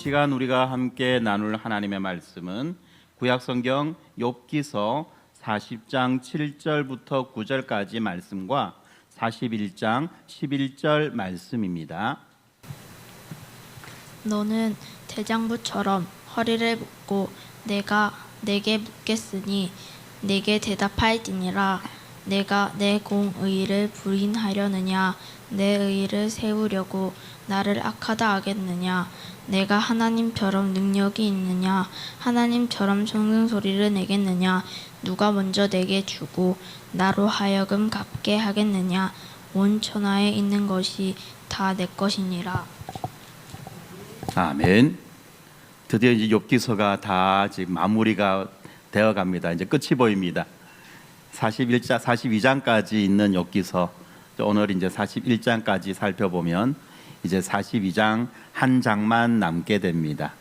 시간 우리가 함께 나눌 하나님의 말씀은 구약성경 욥기서 40장 7절부터 9절까지 말씀과 41장 11절 말씀입니다. 너는 대장부처럼 허리를 묶고 내가 내게 묻겠으니 내게 대답할지니라. 내가 내 공의를 부인하려느냐, 내 의를 세우려고 나를 악하다 하겠느냐. 내가 하나님처럼 능력이 있느냐, 하나님처럼 정승소리를 내겠느냐. 누가 먼저 내게 주고 나로 하여금 갚게 하겠느냐. 온 천하에 있는 것이 다 내 것이니라. 아멘. 드디어 이제 욥기서가 다 지금 마무리가 되어 갑니다. 이제 끝이 보입니다. 42장까지 있는 욥기서, 오늘 이제 41장까지 살펴보면 이제 42장 한 장만 남게 됩니다.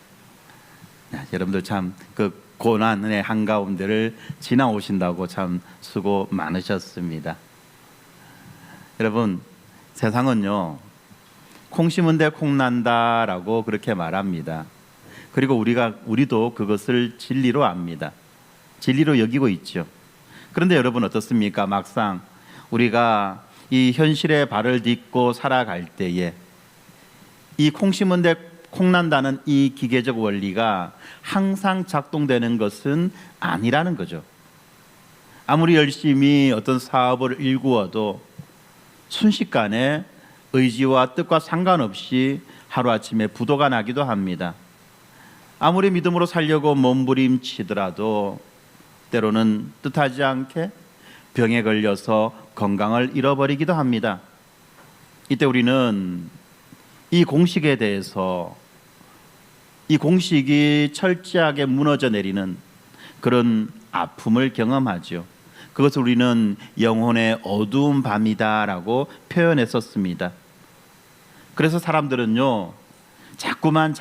여러분들 참 그 고난의 한가운데를 지나오신다고 참 수고 많으셨습니다. 여러분, 세상은요, 콩 심은데 콩 난다라고 그렇게 말합니다. 그리고 우리도 그것을 진리로 압니다. 진리로 여기고 있죠. 그런데 여러분 어떻습니까? 막상 우리가 이 현실의 발을 딛고 살아갈 때에 이 콩 심은데 콩 난다는 이 기계적 원리가 항상 작동되는 것은 아니라는 거죠. 아무리 열심히 어떤 사업을 일구어도 순식간에 의지와 뜻과 상관없이 하루아침에 부도가 나기도 합니다. 아무리 믿음으로 살려고 몸부림치더라도 때로는 뜻하지 않게 병에 걸려서 건강을 잃어버리기도 합니다. 이때 우리는 이 공식에 대해서, 이 공식이 철저하게 무너져 내리는 그런 아픔을 경험하죠. 그것을 우리는 영혼의 어두운 밤이다라고 표현했었습니다. 그래서 사람들은요, 자꾸만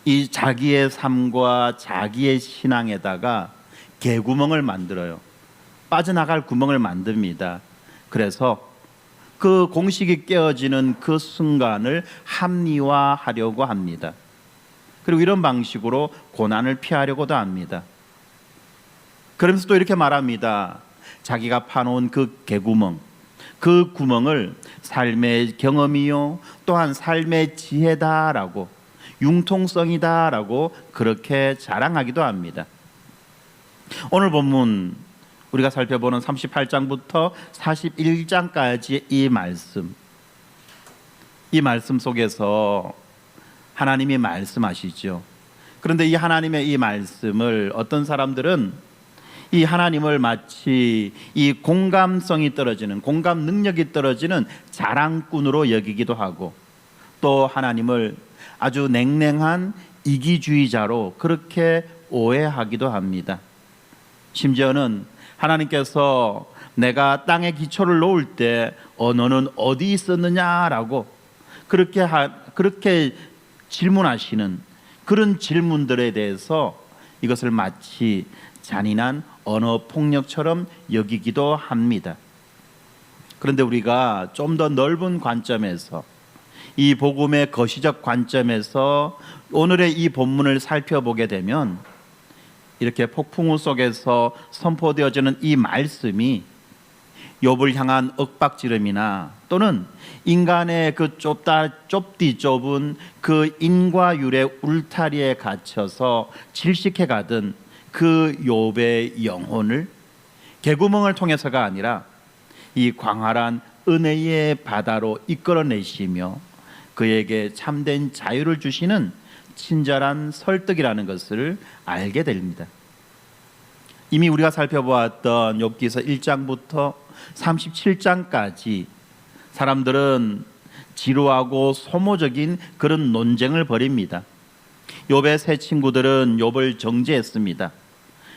이 자기의 삶과 자기의 신앙에다가 개구멍을 만들어요. 빠져나갈 구멍을 만듭니다. 그래서 그 공식이 깨어지는 그 순간을 합리화하려고 합니다. 그리고 이런 방식으로 고난을 피하려고도 합니다. 그러면서 또 이렇게 말합니다. 자기가 파놓은 그 개구멍, 그 구멍을 삶의 경험이요, 또한 삶의 지혜다라고, 융통성이다라고 그렇게 자랑하기도 합니다. 오늘 본문 우리가 살펴보는 38장부터 41장까지의 이 말씀 속에서 하나님이 말씀하시죠. 그런데 이 하나님의 이 말씀을 어떤 사람들은 이 하나님을 마치 이 공감성이 떨어지는, 공감 능력이 떨어지는 자랑꾼으로 여기기도 하고, 또 하나님을 아주 냉랭한 이기주의자로 그렇게 오해하기도 합니다. 심지어는 하나님께서 내가 땅에 기초를 놓을 때 너는 어디 있었느냐라고 그렇게 질문하시는 그런 질문들에 대해서 이것을 마치 잔인한 언어 폭력처럼 여기기도 합니다. 그런데 우리가 좀 더 넓은 관점에서, 이 복음의 거시적 관점에서 오늘의 이 본문을 살펴보게 되면 이렇게 폭풍우 속에서 선포되어지는 이 말씀이 욥을 향한 윽박지름이나 또는 인간의 그 좁디 좁은 그 인과율의 울타리에 갇혀서 질식해 가던 그 욥의 영혼을 개구멍을 통해서가 아니라 이 광활한 은혜의 바다로 이끌어내시며 그에게 참된 자유를 주시는 친절한 설득이라는 것을 알게 됩니다. 이미 우리가 살펴보았던 욥기서 1장부터 37장까지 사람들은 지루하고 소모적인 그런 논쟁을 벌입니다. 욥의 세 친구들은 욥을 정죄했습니다.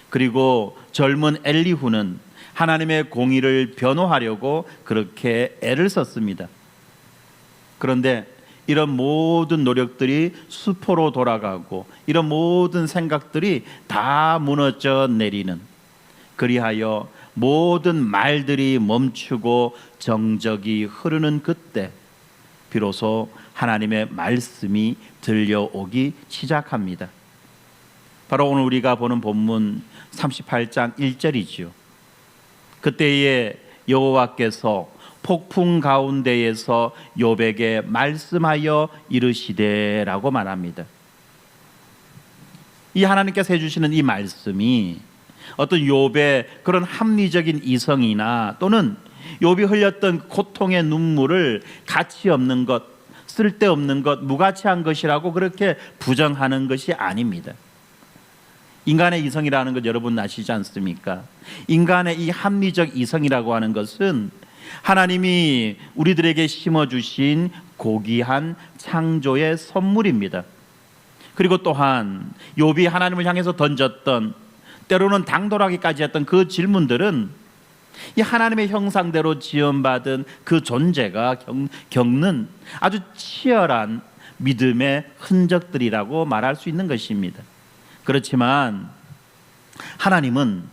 그리고 젊은 엘리후는 하나님의 공의를 변호하려고 그렇게 애를 썼습니다. 그런데 이런 모든 노력들이 수포로 돌아가고 이런 모든 생각들이 다 무너져 내리는, 그리하여 모든 말들이 멈추고 정적이 흐르는 그때 비로소 하나님의 말씀이 들려오기 시작합니다. 바로 오늘 우리가 보는 본문 38장 1절이지요. 그때에 여호와께서 폭풍 가운데에서 욥에게 말씀하여 이르시되라고 말합니다. 이 하나님께서 해주시는 이 말씀이 어떤 욥의 그런 합리적인 이성이나 또는 욥이 흘렸던 고통의 눈물을 가치 없는 것, 쓸데없는 것, 무가치한 것이라고 그렇게 부정하는 것이 아닙니다. 인간의 이성이라는 것 여러분 아시지 않습니까? 인간의 이 합리적 이성이라고 하는 것은 하나님이 우리들에게 심어주신 고귀한 창조의 선물입니다. 그리고 또한 욥이 하나님을 향해서 던졌던, 때로는 당돌하기까지 했던 그 질문들은 이 하나님의 형상대로 지음받은 그 존재가 겪는 아주 치열한 믿음의 흔적들이라고 말할 수 있는 것입니다. 그렇지만 하나님은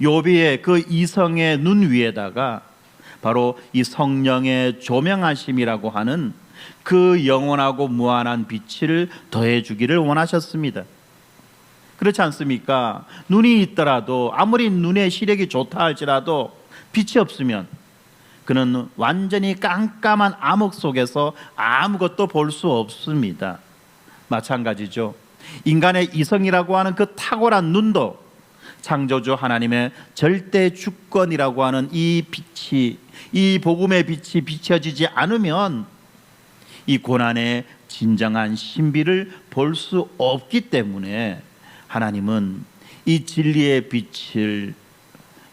욥의 그 이성의 눈 위에다가 바로 이 성령의 조명하심이라고 하는 그 영원하고 무한한 빛을 더해 주기를 원하셨습니다. 그렇지 않습니까? 눈이 있더라도 아무리 눈의 시력이 좋다 할지라도 빛이 없으면 그는 완전히 깜깜한 암흑 속에서 아무것도 볼 수 없습니다. 마찬가지죠. 인간의 이성이라고 하는 그 탁월한 눈도 창조주 하나님의 절대 주권이라고 하는 이 빛이, 이 복음의 빛이 비춰지지 않으면 이 고난의 진정한 신비를 볼 수 없기 때문에 하나님은 이 진리의 빛을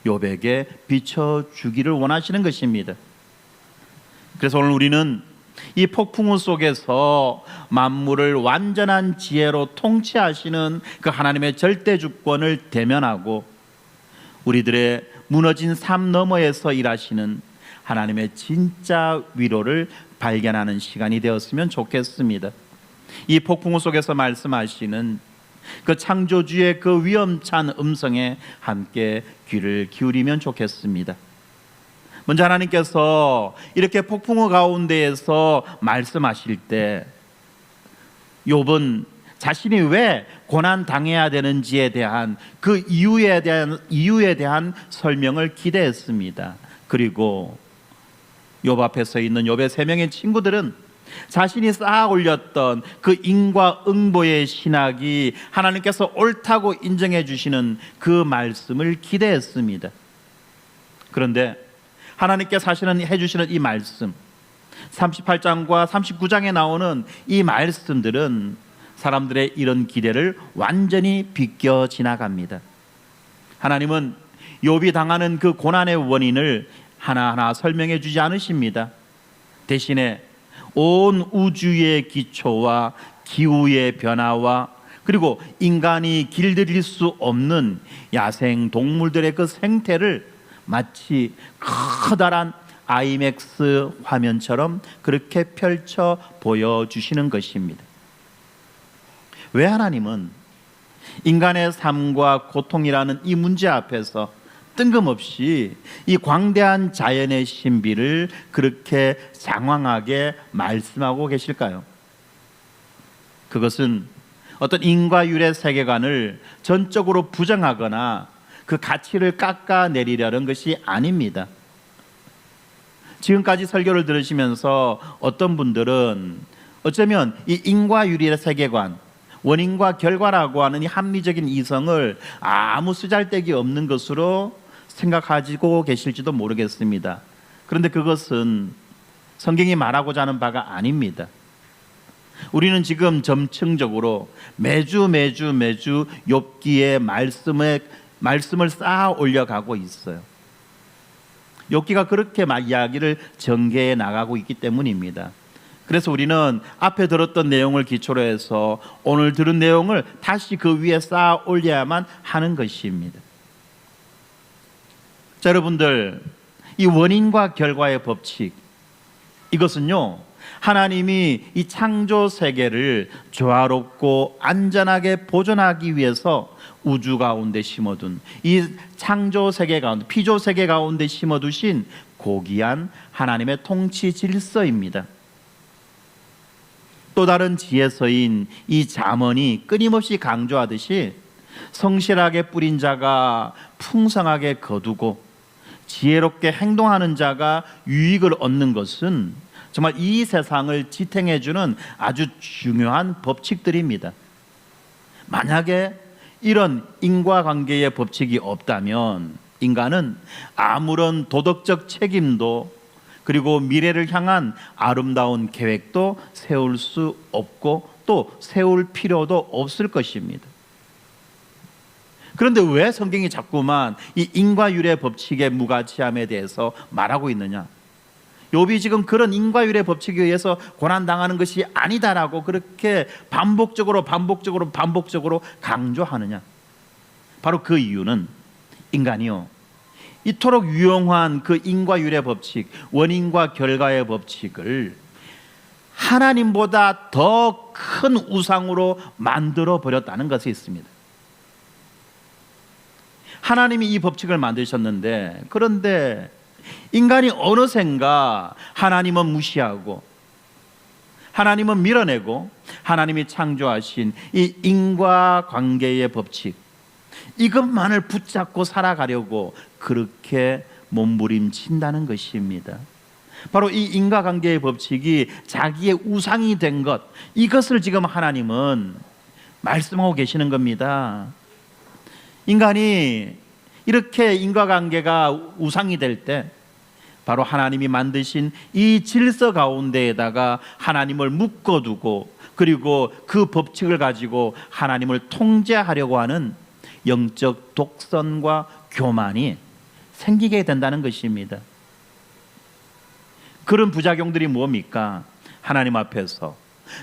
욥에게 비춰주기를 원하시는 것입니다. 그래서 오늘 우리는 이 폭풍우 속에서 만물을 완전한 지혜로 통치하시는 그 하나님의 절대 주권을 대면하고 우리들의 무너진 삶 너머에서 일하시는 하나님의 진짜 위로를 발견하는 시간이 되었으면 좋겠습니다. 이 폭풍우 속에서 말씀하시는 그 창조주의 그 위험찬 음성에 함께 귀를 기울이면 좋겠습니다. 먼저 하나님께서 이렇게 폭풍우 가운데에서 말씀하실 때 욥은 자신이 왜 고난 당해야 되는지에 대한 그 이유에 대한 설명을 기대했습니다. 그리고 욥 앞에 서 있는 욥의 세 명의 친구들은 자신이 쌓아 올렸던 그 인과응보의 신학이 하나님께서 옳다고 인정해 주시는 그 말씀을 기대했습니다. 그런데 하나님께서 사실은 해주시는 이 말씀 38장과 39장에 나오는 이 말씀들은 사람들의 이런 기대를 완전히 비껴 지나갑니다. 하나님은 욥이 당하는 그 고난의 원인을 하나하나 설명해 주지 않으십니다. 대신에 온 우주의 기초와 기후의 변화와 그리고 인간이 길들일 수 없는 야생 동물들의 그 생태를 마치 커다란 아이맥스 화면처럼 그렇게 펼쳐 보여주시는 것입니다. 왜 하나님은 인간의 삶과 고통이라는 이 문제 앞에서 뜬금없이 이 광대한 자연의 신비를 그렇게 장황하게 말씀하고 계실까요? 그것은 어떤 인과율의 세계관을 전적으로 부정하거나 그 가치를 깎아내리려는 것이 아닙니다. 지금까지 설교를 들으시면서 어떤 분들은 어쩌면 이 인과율의 세계관, 원인과 결과라고 하는 이 합리적인 이성을 아무 쓰잘데기 없는 것으로 생각하고 계실지도 모르겠습니다. 그런데 그것은 성경이 말하고자 하는 바가 아닙니다. 우리는 지금 점층적으로 매주 욥기의 말씀을 쌓아 올려가고 있어요. 욥기가 그렇게 이야기를 전개해 나가고 있기 때문입니다. 그래서 우리는 앞에 들었던 내용을 기초로 해서 오늘 들은 내용을 다시 그 위에 쌓아 올려야만 하는 것입니다. 자, 여러분들, 이 원인과 결과의 법칙, 이것은요 하나님이 이 창조 세계를 조화롭고 안전하게 보존하기 위해서 우주 가운데 심어둔 이 창조 세계 가운데, 피조 세계 가운데 심어두신 고귀한 하나님의 통치 질서입니다. 또 다른 지혜서인 이 잠언이 끊임없이 강조하듯이 성실하게 뿌린 자가 풍성하게 거두고 지혜롭게 행동하는 자가 유익을 얻는 것은 정말 이 세상을 지탱해 주는 아주 중요한 법칙들입니다. 만약에 이런 인과관계의 법칙이 없다면 인간은 아무런 도덕적 책임도 그리고 미래를 향한 아름다운 계획도 세울 수 없고 또 세울 필요도 없을 것입니다. 그런데 왜 성경이 자꾸만 이 인과율의 법칙의 무가치함에 대해서 말하고 있느냐? 욥이 지금 그런 인과율의 법칙에 의해서 고난당하는 것이 아니다라고 그렇게 반복적으로 강조하느냐? 바로 그 이유는 인간이요, 이토록 유용한 그 인과율의 법칙, 원인과 결과의 법칙을 하나님보다 더 큰 우상으로 만들어 버렸다는 것이 있습니다. 하나님이 이 법칙을 만드셨는데, 그런데 인간이 어느샌가 하나님은 무시하고 하나님은 밀어내고 하나님이 창조하신 이 인과관계의 법칙, 이것만을 붙잡고 살아가려고 그렇게 몸부림친다는 것입니다. 바로 이 인과관계의 법칙이 자기의 우상이 된 것, 이것을 지금 하나님은 말씀하고 계시는 겁니다. 인간이 이렇게 인과관계가 우상이 될 때 바로 하나님이 만드신 이 질서 가운데에다가 하나님을 묶어두고 그리고 그 법칙을 가지고 하나님을 통제하려고 하는 영적 독선과 교만이 생기게 된다는 것입니다. 그런 부작용들이 뭡니까? 하나님 앞에서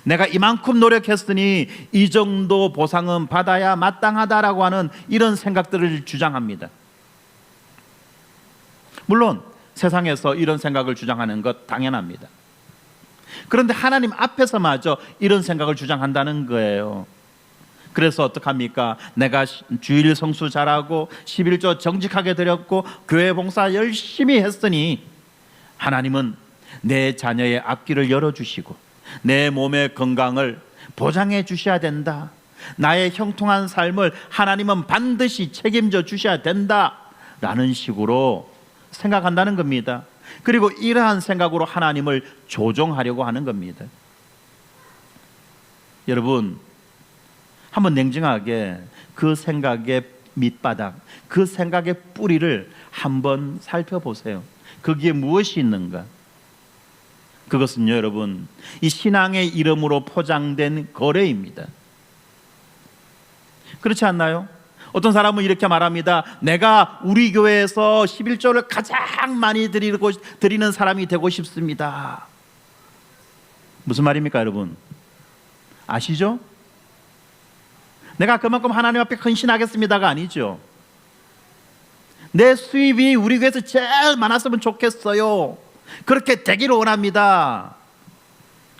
내가 이만큼 노력했으니 이 정도 보상은 받아야 마땅하다라고 하는 이런 생각들을 주장합니다. 물론 세상에서 이런 생각을 주장하는 것 당연합니다. 그런데 하나님 앞에서마저 이런 생각을 주장한다는 거예요. 그래서 어떡합니까? 내가 주일 성수 잘하고 11조 정직하게 드렸고 교회 봉사 열심히 했으니 하나님은 내 자녀의 앞길을 열어주시고 내 몸의 건강을 보장해 주셔야 된다. 나의 형통한 삶을 하나님은 반드시 책임져 주셔야 된다 라는 식으로 생각한다는 겁니다. 그리고 이러한 생각으로 하나님을 조종하려고 하는 겁니다. 여러분, 한번 냉정하게 그 생각의 밑바닥, 그 생각의 뿌리를 한번 살펴보세요. 거기에 무엇이 있는가? 그것은요, 여러분, 이 신앙의 이름으로 포장된 거래입니다. 그렇지 않나요? 어떤 사람은 이렇게 말합니다. 내가 우리 교회에서 11조를 가장 많이 드리는 사람이 되고 싶습니다. 무슨 말입니까, 여러분? 아시죠? 내가 그만큼 하나님 앞에 헌신하겠습니다가 아니죠. 내 수입이 우리 교회에서 제일 많았으면 좋겠어요. 그렇게 되기를 원합니다.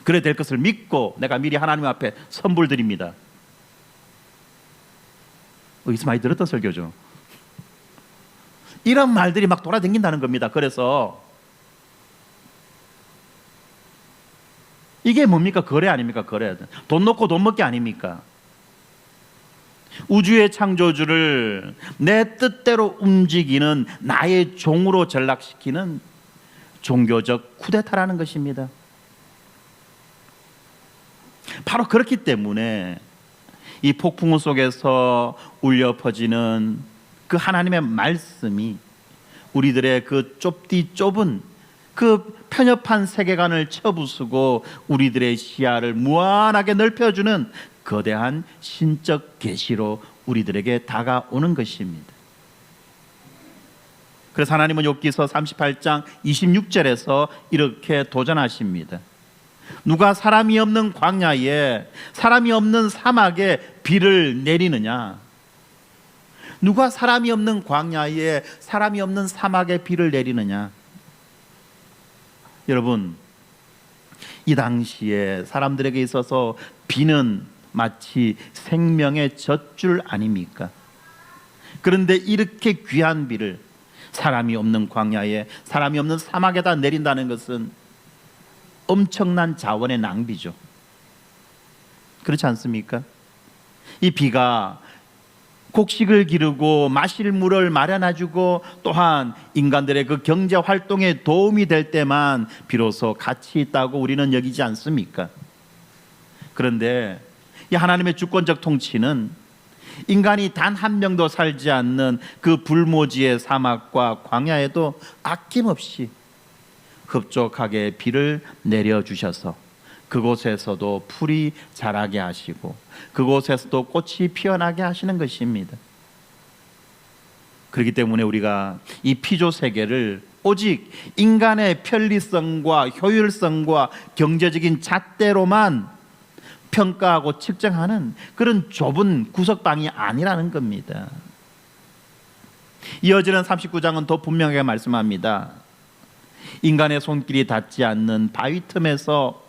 그래 될 것을 믿고 내가 미리 하나님 앞에 선불 드립니다. 어디서 많이 들었던 설교죠. 이런 말들이 막 돌아다닌다는 겁니다. 그래서 이게 뭡니까? 거래 아닙니까? 거래. 돈 놓고 돈 먹기 아닙니까? 우주의 창조주를 내 뜻대로 움직이는 나의 종으로 전락시키는 종교적 쿠데타라는 것입니다. 바로 그렇기 때문에 이 폭풍우 속에서 울려 퍼지는 그 하나님의 말씀이 우리들의 그 좁은 그 편협한 세계관을 쳐부수고 우리들의 시야를 무한하게 넓혀주는 거대한 신적 계시로 우리들에게 다가오는 것입니다. 그래서 하나님은 욥기서 38장 26절에서 이렇게 도전하십니다. 누가 사람이 없는 광야에, 사람이 없는 사막에 비를 내리느냐? 누가 사람이 없는 광야에, 사람이 없는 사막에 비를 내리느냐? 여러분, 이 당시에 사람들에게 있어서 비는 마치 생명의 젖줄 아닙니까? 그런데 이렇게 귀한 비를 사람이 없는 광야에, 사람이 없는 사막에다 내린다는 것은 엄청난 자원의 낭비죠. 그렇지 않습니까? 이 비가 곡식을 기르고 마실 물을 마련해주고 또한 인간들의 그 경제 활동에 도움이 될 때만 비로소 가치 있다고 우리는 여기지 않습니까? 그런데 이 하나님의 주권적 통치는 인간이 단 한 명도 살지 않는 그 불모지의 사막과 광야에도 아낌없이 흡족하게 비를 내려주셔서 그곳에서도 풀이 자라게 하시고 그곳에서도 꽃이 피어나게 하시는 것입니다. 그렇기 때문에 우리가 이 피조 세계를 오직 인간의 편리성과 효율성과 경제적인 잣대로만 평가하고 측정하는 그런 좁은 구석방이 아니라는 겁니다. 이어지는 39장은 더 분명하게 말씀합니다. 인간의 손길이 닿지 않는 바위 틈에서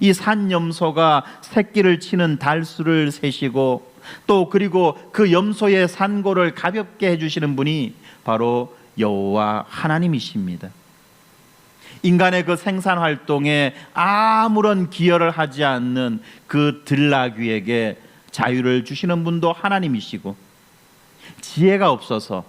이 산염소가 새끼를 치는 달수를 세시고 또 그리고 그 염소의 산고를 가볍게 해주시는 분이 바로 여호와 하나님이십니다. 인간의 그 생산 활동에 아무런 기여를 하지 않는 그 들나귀에게 자유를 주시는 분도 하나님이시고 지혜가 없어서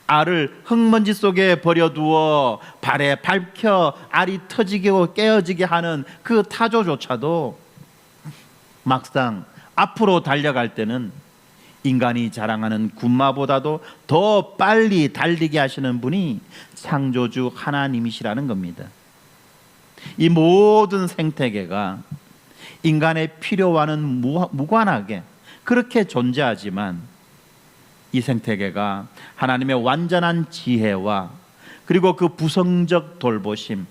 알을 흙먼지 속에 버려두어 발에 밟혀 알이 터지게 깨어지게 하는 그 타조조차도 막상 앞으로 달려갈 때는 인간이 자랑하는 군마보다도 더 빨리 달리게 하시는 분이 창조주 하나님이시라는 겁니다. 이 모든 생태계가 인간의 필요와는 무관하게 그렇게 존재하지만 이 생태계가 하나님의 완전한 지혜와 그리고 그 부성적 돌보심,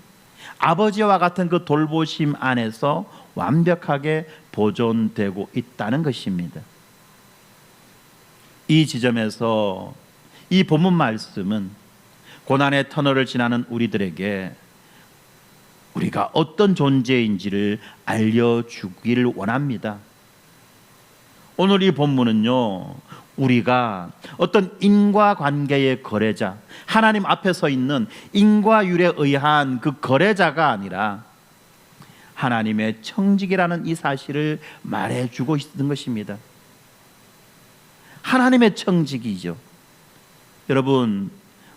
아버지와 같은 그 돌보심 안에서 완벽하게 보존되고 있다는 것입니다. 이 지점에서 이 본문 말씀은 고난의 터널을 지나는 우리들에게 우리가 어떤 존재인지를 알려주기를 원합니다. 오늘 이 본문은요, 우리가 어떤 인과관계의 거래자, 하나님 앞에 서 있는 인과율에 의한 그 거래자가 아니라 하나님의 청직이라는 이 사실을 말해주고 있는 것입니다. 하나님의 청직이죠. 여러분,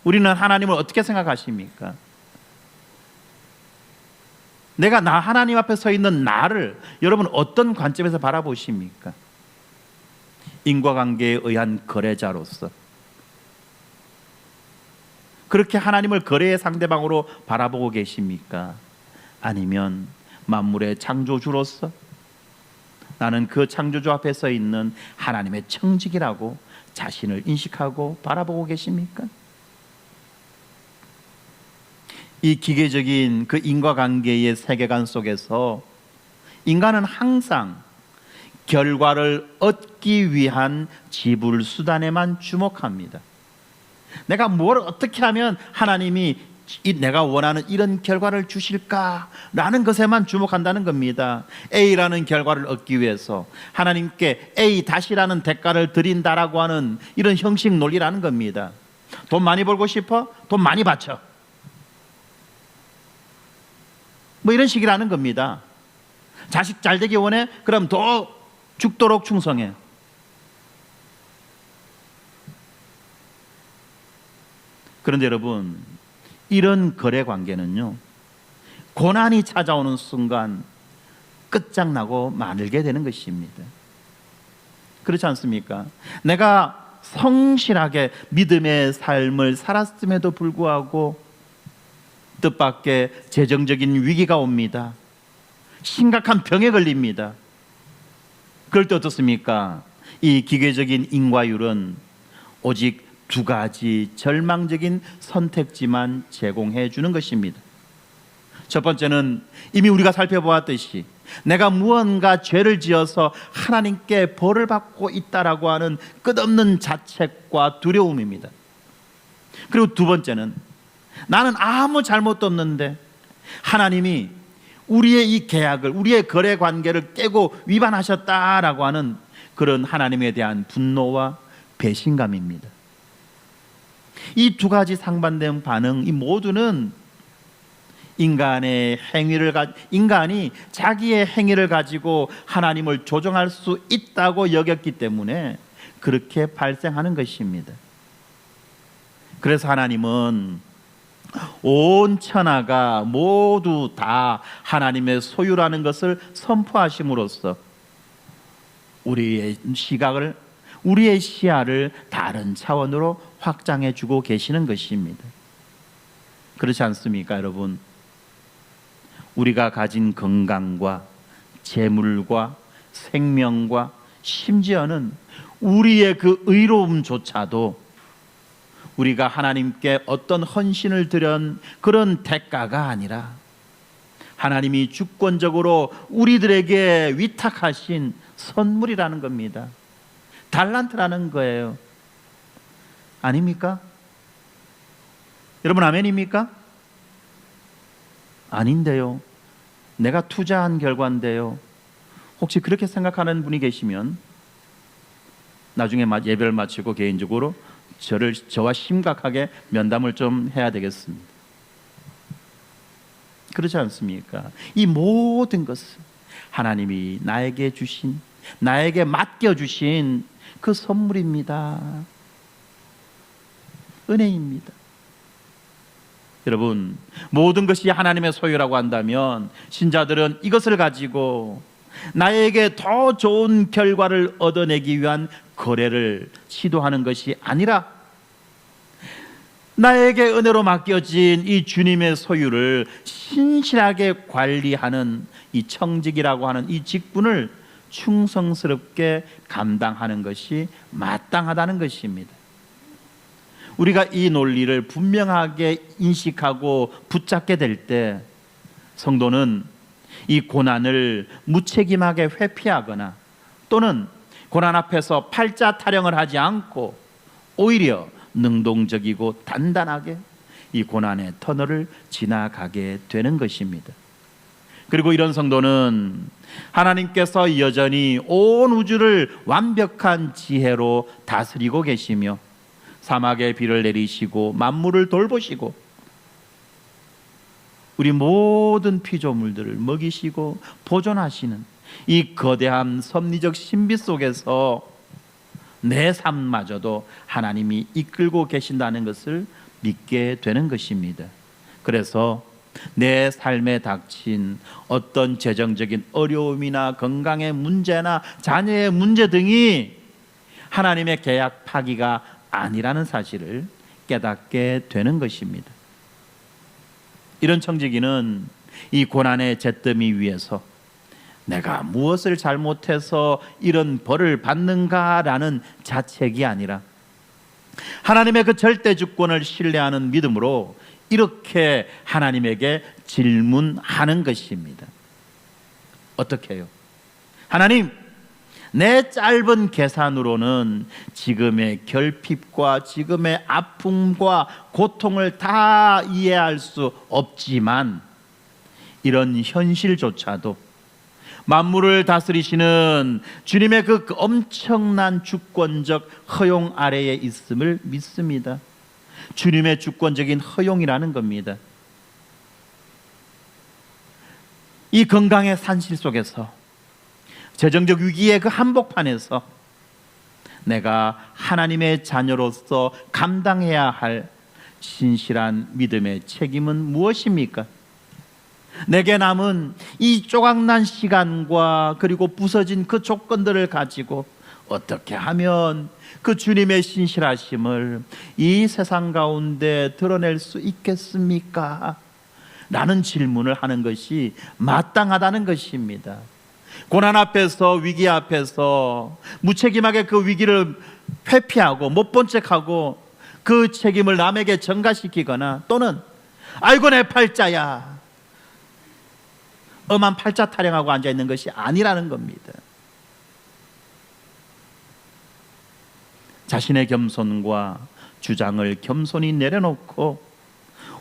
우리는 하나님을 어떻게 생각하십니까? 내가 하나님 앞에 서 있는 나를 여러분 어떤 관점에서 바라보십니까? 인과관계에 의한 거래자로서 그렇게 하나님을 거래의 상대방으로 바라보고 계십니까? 아니면 만물의 창조주로서 나는 그 창조주 앞에 서 있는 하나님의 청직이라고 자신을 인식하고 바라보고 계십니까? 이 기계적인 그 인과관계의 세계관 속에서 인간은 항상 결과를 얻기 위한 지불 수단에만 주목합니다. 내가 뭘 어떻게 하면 하나님이 내가 원하는 이런 결과를 주실까라는 것에만 주목한다는 겁니다. A라는 결과를 얻기 위해서 하나님께 A-라는 대가를 드린다라고 하는 이런 형식 논리라는 겁니다. 돈 많이 벌고 싶어? 돈 많이 바쳐. 뭐 이런 식이라는 겁니다. 자식 잘 되기 원해? 그럼 더 죽도록 충성해. 그런데 여러분, 이런 거래 관계는요, 고난이 찾아오는 순간 끝장나고 마늘게 되는 것입니다. 그렇지 않습니까? 내가 성실하게 믿음의 삶을 살았음에도 불구하고 뜻밖의 재정적인 위기가 옵니다. 심각한 병에 걸립니다. 그럴 때 어떻습니까? 이 기계적인 인과율은 오직 두 가지 절망적인 선택지만 제공해 주는 것입니다. 첫 번째는 이미 우리가 살펴보았듯이 내가 무언가 죄를 지어서 하나님께 벌을 받고 있다라고 하는 끝없는 자책과 두려움입니다. 그리고 두 번째는 나는 아무 잘못도 없는데 하나님이 우리의 이 계약을, 우리의 거래 관계를 깨고 위반하셨다라고 하는 그런 하나님에 대한 분노와 배신감입니다. 이 두 가지 상반된 반응, 이 모두는 인간이 자기의 행위를 가지고 하나님을 조종할 수 있다고 여겼기 때문에 그렇게 발생하는 것입니다. 그래서 하나님은 온 천하가 모두 다 하나님의 소유라는 것을 선포하심으로써 우리의 시야를 다른 차원으로 확장해 주고 계시는 것입니다. 그렇지 않습니까, 여러분? 우리가 가진 건강과 재물과 생명과 심지어는 우리의 그 의로움조차도 우리가 하나님께 어떤 헌신을 드린 그런 대가가 아니라 하나님이 주권적으로 우리들에게 위탁하신 선물이라는 겁니다. 달란트라는 거예요. 아닙니까? 여러분, 아멘입니까? 아닌데요. 내가 투자한 결과인데요. 혹시 그렇게 생각하는 분이 계시면 나중에 예배를 마치고 개인적으로 저와 심각하게 면담을 좀 해야 되겠습니다. 그렇지 않습니까? 이 모든 것은 하나님이 나에게 맡겨주신 그 선물입니다. 은혜입니다. 여러분, 모든 것이 하나님의 소유라고 한다면 신자들은 이것을 가지고 나에게 더 좋은 결과를 얻어내기 위한 거래를 시도하는 것이 아니라 나에게 은혜로 맡겨진 이 주님의 소유를 신실하게 관리하는 이 청직이라고 하는 이 직분을 충성스럽게 감당하는 것이 마땅하다는 것입니다. 우리가 이 논리를 분명하게 인식하고 붙잡게 될 때 성도는 이 고난을 무책임하게 회피하거나 또는 고난 앞에서 팔자 타령을 하지 않고 오히려 능동적이고 단단하게 이 고난의 터널을 지나가게 되는 것입니다. 그리고 이런 성도는 하나님께서 여전히 온 우주를 완벽한 지혜로 다스리고 계시며 사막에 비를 내리시고 만물을 돌보시고 우리 모든 피조물들을 먹이시고 보존하시는 이 거대한 섭리적 신비 속에서 내 삶마저도 하나님이 이끌고 계신다는 것을 믿게 되는 것입니다. 그래서 내 삶에 닥친 어떤 재정적인 어려움이나 건강의 문제나 자녀의 문제 등이 하나님의 계약 파기가 아니라는 사실을 깨닫게 되는 것입니다. 이런 청지기는 이 고난의 잿더미 위에서 내가 무엇을 잘못해서 이런 벌을 받는가라는 자책이 아니라 하나님의 그 절대 주권을 신뢰하는 믿음으로 이렇게 하나님에게 질문하는 것입니다. 어떻게 해요? 하나님, 내 짧은 계산으로는 지금의 결핍과 지금의 아픔과 고통을 다 이해할 수 없지만 이런 현실조차도 만물을 다스리시는 주님의 그 엄청난 주권적 허용 아래에 있음을 믿습니다. 주님의 주권적인 허용이라는 겁니다. 이 건강의 산실 속에서 재정적 위기의 그 한복판에서 내가 하나님의 자녀로서 감당해야 할 신실한 믿음의 책임은 무엇입니까? 내게 남은 이 조각난 시간과 그리고 부서진 그 조건들을 가지고 어떻게 하면 그 주님의 신실하심을 이 세상 가운데 드러낼 수 있겠습니까? 라는 질문을 하는 것이 마땅하다는 것입니다. 고난 앞에서, 위기 앞에서 무책임하게 그 위기를 회피하고 못 본 척하고 그 책임을 남에게 전가시키거나 또는 아이고 내 팔자야, 엄한 팔자 타령하고 앉아있는 것이 아니라는 겁니다. 자신의 겸손과 주장을 겸손히 내려놓고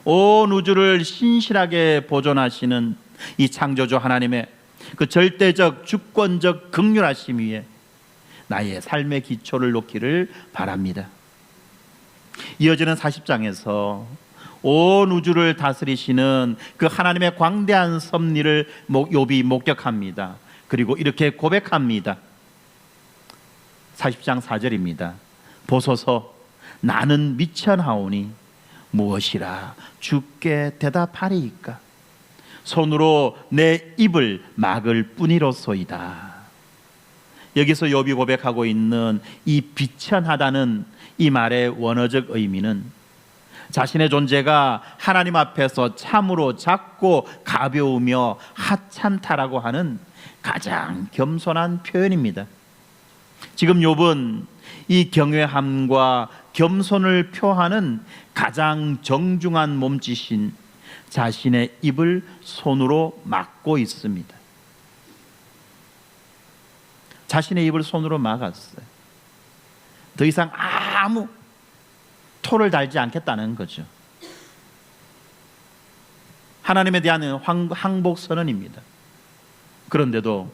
온 우주를 신실하게 보존하시는 이 창조주 하나님의 그 절대적 주권적 긍휼하심 위에 나의 삶의 기초를 놓기를 바랍니다. 이어지는 40장에서 온 우주를 다스리시는 그 하나님의 광대한 섭리를 욥이 목격합니다. 그리고 이렇게 고백합니다. 40장 4절입니다. 보소서, 나는 미천하오니 무엇이라 주께 대답하리이까? 손으로 내 입을 막을 뿐이로소이다. 여기서 욥이 고백하고 있는 이 비천하다는 이 말의 원어적 의미는 자신의 존재가 하나님 앞에서 참으로 작고 가벼우며 하찮다라고 하는 가장 겸손한 표현입니다. 지금 욥은 이 경외함과 겸손을 표하는 가장 정중한 몸짓인 자신의 입을 손으로 막고 있습니다. 자신의 입을 손으로 막았어요. 더 이상 아무 토를 달지 않겠다는 거죠. 하나님에 대한 항복 선언입니다. 그런데도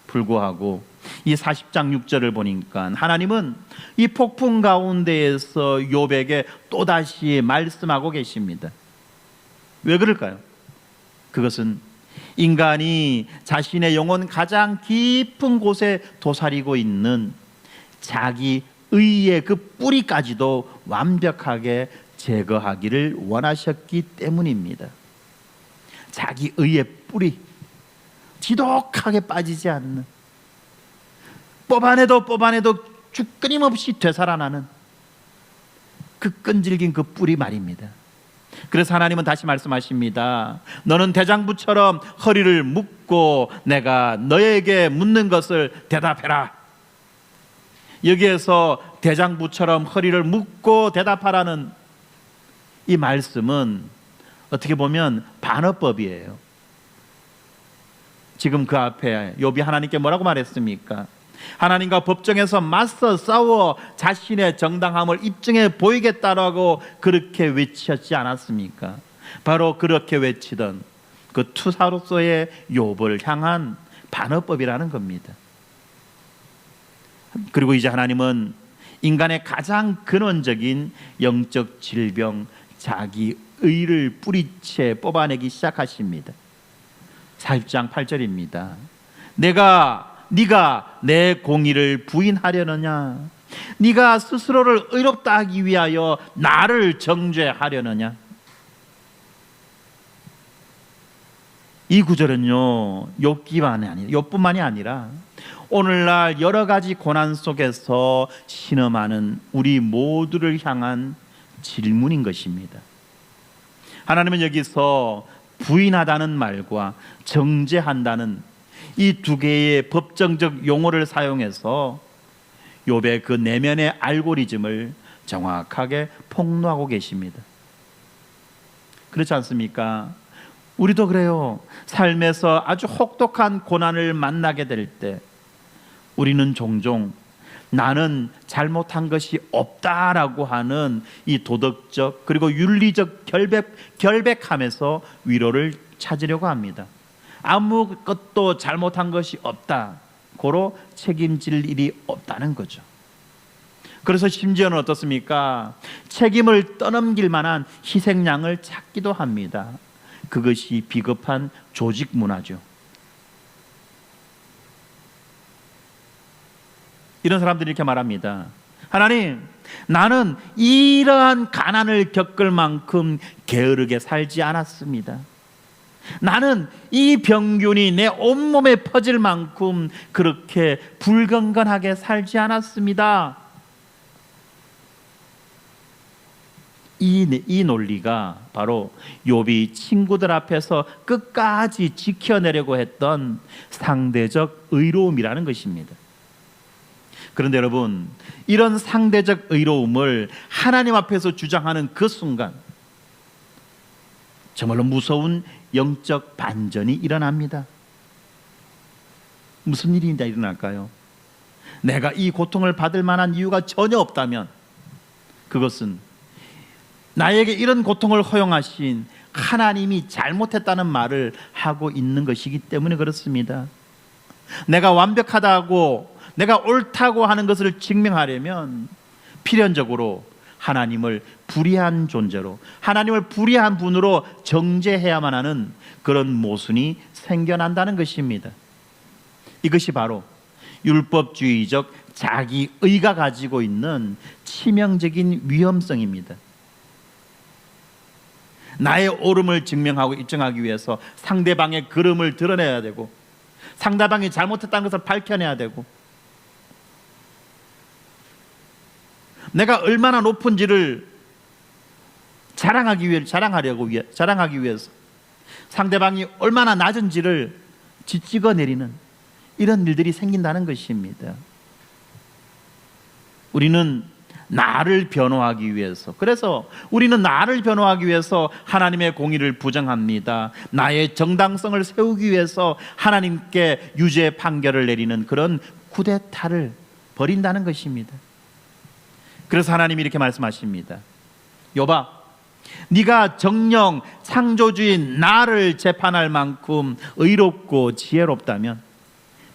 불구하고 이 40장 6절을 보니까 하나님은 이 폭풍 가운데에서 욥에게 또다시 말씀하고 계십니다. 왜 그럴까요? 그것은 인간이 자신의 영혼 가장 깊은 곳에 도사리고 있는 자기 의의 그 뿌리까지도 완벽하게 제거하기를 원하셨기 때문입니다. 자기 의의 뿌리, 지독하게 빠지지 않는, 뽑아내도 끊임없이 되살아나는 그 끈질긴 그 뿌리 말입니다. 그래서 하나님은 다시 말씀하십니다. 너는 대장부처럼 허리를 묶고 내가 너에게 묻는 것을 대답해라. 여기에서 대장부처럼 허리를 묶고 대답하라는 이 말씀은 어떻게 보면 반어법이에요. 지금 그 앞에 욥이 하나님께 뭐라고 말했습니까? 하나님과 법정에서 맞서 싸워 자신의 정당함을 입증해 보이겠다라고 그렇게 외쳤지 않았습니까? 바로 그렇게 외치던 그 투사로서의 욥을 향한 반어법이라는 겁니다. 그리고 이제 하나님은 인간의 가장 근원적인 영적 질병, 자기 의를 뿌리채 뽑아내기 시작하십니다. 40장 8절입니다. 네가 내 공의를 부인하려느냐? 네가 스스로를 의롭다 하기 위하여 나를 정죄하려느냐? 이 구절은요, 욥뿐만이 아니라 오늘날 여러 가지 고난 속에서 신음하는 우리 모두를 향한 질문인 것입니다. 하나님은 여기서 부인하다는 말과 정죄한다는 이 두 개의 법정적 용어를 사용해서 욥의 그 내면의 알고리즘을 정확하게 폭로하고 계십니다. 그렇지 않습니까? 우리도 그래요. 삶에서 아주 혹독한 고난을 만나게 될 때 우리는 종종 나는 잘못한 것이 없다라고 하는 이 도덕적 그리고 윤리적 결백함에서 위로를 찾으려고 합니다. 아무것도 잘못한 것이 없다. 고로 책임질 일이 없다는 거죠. 그래서 심지어는 어떻습니까? 책임을 떠넘길 만한 희생양을 찾기도 합니다. 그것이 비겁한 조직 문화죠. 이런 사람들이 이렇게 말합니다. 하나님, 나는 이러한 가난을 겪을 만큼 게으르게 살지 않았습니다. 나는 이 병균이 내 온몸에 퍼질 만큼 그렇게 불건건하게 살지 않았습니다. 이 논리가 바로 욥이 친구들 앞에서 끝까지 지켜내려고 했던 상대적 의로움이라는 것입니다. 그런데 여러분, 이런 상대적 의로움을 하나님 앞에서 주장하는 그 순간 정말로 무서운 영적 반전이 일어납니다. 무슨 일이 일어날까요? 내가 이 고통을 받을 만한 이유가 전혀 없다면 그것은 나에게 이런 고통을 허용하신 하나님이 잘못했다는 말을 하고 있는 것이기 때문에 그렇습니다. 내가 완벽하다고, 내가 옳다고 하는 것을 증명하려면 필연적으로 하나님을 불의한 존재로, 하나님을 불의한 분으로 정죄해야만 하는 그런 모순이 생겨난다는 것입니다. 이것이 바로 율법주의적 자기의가 가지고 있는 치명적인 위험성입니다. 나의 옳음을 증명하고 입증하기 위해서 상대방의 그름을 드러내야 되고, 상대방이 잘못했다는 것을 밝혀내야 되고, 내가 얼마나 높은지를 자랑하기 위해서 상대방이 얼마나 낮은지를 찍어내리는 이런 일들이 생긴다는 것입니다. 우리는 나를 변호하기 위해서, 그래서 우리는 나를 변호하기 위해서 하나님의 공의를 부정합니다. 나의 정당성을 세우기 위해서 하나님께 유죄 판결을 내리는 그런 쿠데타를 벌인다는 것입니다. 그래서 하나님이 이렇게 말씀하십니다. 욥아, 네가 정녕 창조주인 나를 재판할 만큼 의롭고 지혜롭다면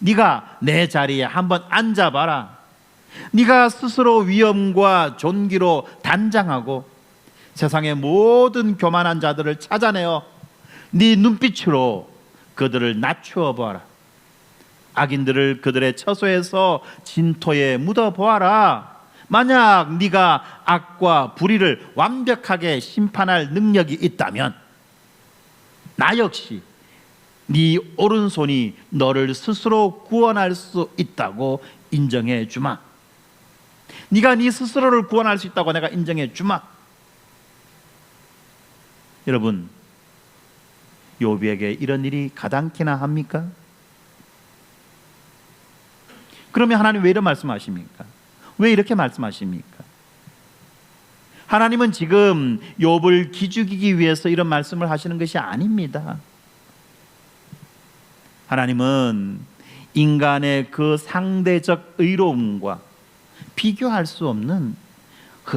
네가 내 자리에 한번 앉아봐라. 네가 스스로 위엄과 존귀로 단장하고 세상의 모든 교만한 자들을 찾아내어 네 눈빛으로 그들을 낮추어 보아라. 악인들을 그들의 처소에서 진토에 묻어 보아라. 만약 네가 악과 불의를 완벽하게 심판할 능력이 있다면 나 역시 네 오른손이 너를 스스로 구원할 수 있다고 인정해 주마. 네가 네 스스로를 구원할 수 있다고 내가 인정해 주마. 여러분, 욥에게 이런 일이 가당키나 합니까? 그러면 하나님 왜 이런 말씀하십니까? 왜 이렇게 말씀하십니까? 하나님은 지금 욥을 기죽이기 위해서 이런 말씀을 하시는 것이 아닙니다. 하나님은 인간의 그 상대적 의로움과 비교할 수 없는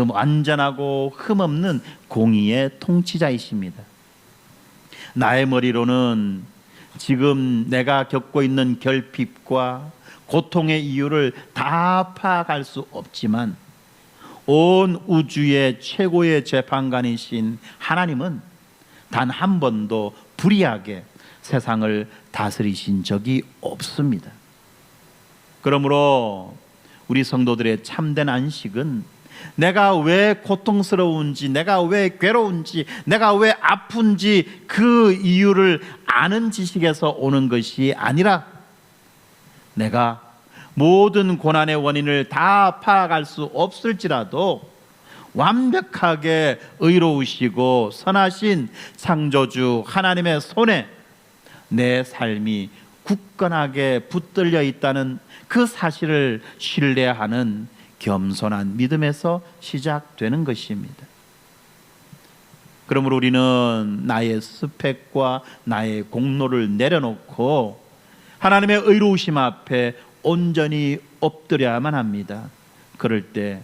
완전하고 흠없는 공의의 통치자이십니다. 나의 머리로는 지금 내가 겪고 있는 결핍과 고통의 이유를 다 파악할 수 없지만 온 우주의 최고의 재판관이신 하나님은 단 한 번도 불의하게 세상을 다스리신 적이 없습니다. 그러므로 우리 성도들의 참된 안식은 내가 왜 고통스러운지, 내가 왜 괴로운지, 내가 왜 아픈지 그 이유를 아는 지식에서 오는 것이 아니라 내가 모든 고난의 원인을 다 파악할 수 없을지라도 완벽하게 의로우시고 선하신 창조주 하나님의 손에 내 삶이 굳건하게 붙들려 있다는 그 사실을 신뢰하는 겸손한 믿음에서 시작되는 것입니다. 그러므로 우리는 나의 스펙과 나의 공로를 내려놓고 하나님의 의로우심 앞에 온전히 엎드려야만 합니다. 그럴 때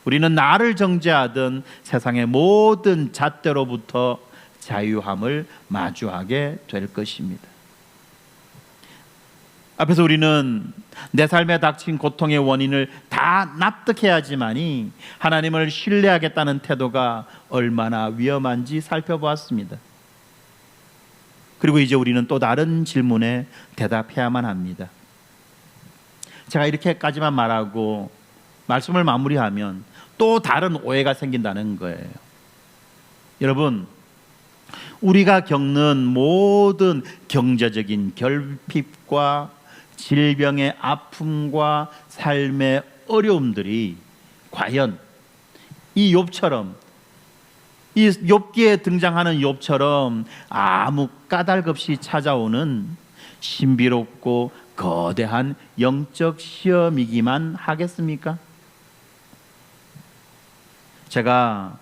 우리는 나를 정죄하던 세상의 모든 잣대로부터 자유함을 마주하게 될 것입니다. 앞에서 우리는 내 삶에 닥친 고통의 원인을 다 납득해야지만이 하나님을 신뢰하겠다는 태도가 얼마나 위험한지 살펴보았습니다. 그리고 이제 우리는 또 다른 질문에 대답해야만 합니다. 제가 이렇게까지만 말하고 말씀을 마무리하면 또 다른 오해가 생긴다는 거예요. 여러분, 우리가 겪는 모든 경제적인 결핍과 질병의 아픔과 삶의 어려움들이 과연 이 욥처럼, 이 욥기에 등장하는 욥처럼 아무 까닭 없이 찾아오는 신비롭고 거대한 영적 시험이기만 하겠습니까? 제가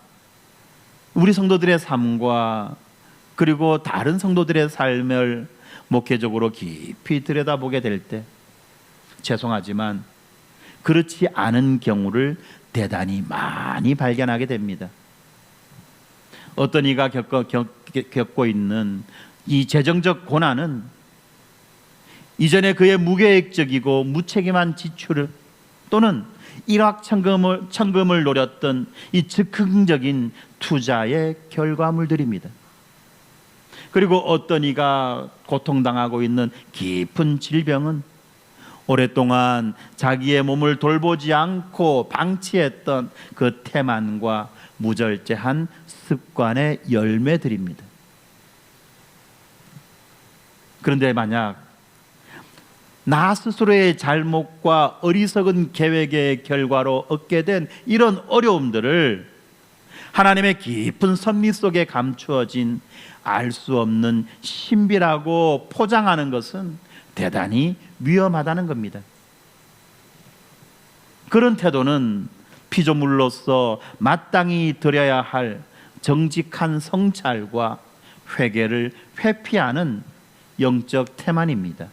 우리 성도들의 삶과 그리고 다른 성도들의 삶을 목회적으로 깊이 들여다보게 될 때 죄송하지만 그렇지 않은 경우를 대단히 많이 발견하게 됩니다. 어떤 이가 겪고 있는 이 재정적 고난은 이전에 그의 무계획적이고 무책임한 지출을 또는 일확천금을 노렸던 이 즉흥적인 투자의 결과물들입니다. 그리고 어떤 이가 고통당하고 있는 깊은 질병은 오랫동안 자기의 몸을 돌보지 않고 방치했던 그 태만과 무절제한 습관의 열매들입니다. 그런데 만약 나 스스로의 잘못과 어리석은 계획의 결과로 얻게 된 이런 어려움들을 하나님의 깊은 섭리 속에 감추어진 알 수 없는 신비라고 포장하는 것은 대단히 위험하다는 겁니다. 그런 태도는 피조물로서 마땅히 드려야 할 정직한 성찰과 회개를 회피하는 영적 태만입니다.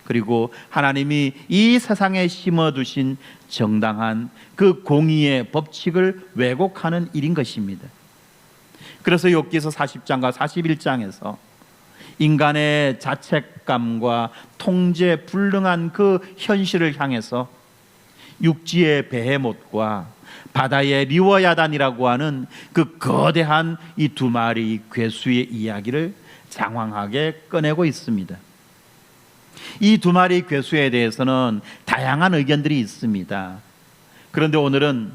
그리고 하나님이 이 세상에 심어두신 정당한 그 공의의 법칙을 왜곡하는 일인 것입니다. 그래서 욥기서 40장과 41장에서 인간의 자책감과 통제 불능한 그 현실을 향해서 육지의 베헤못과 바다의 리워야단이라고 하는 그 거대한 이 두 마리 괴수의 이야기를 장황하게 꺼내고 있습니다. 이 두 마리 괴수에 대해서는 다양한 의견들이 있습니다. 그런데 오늘은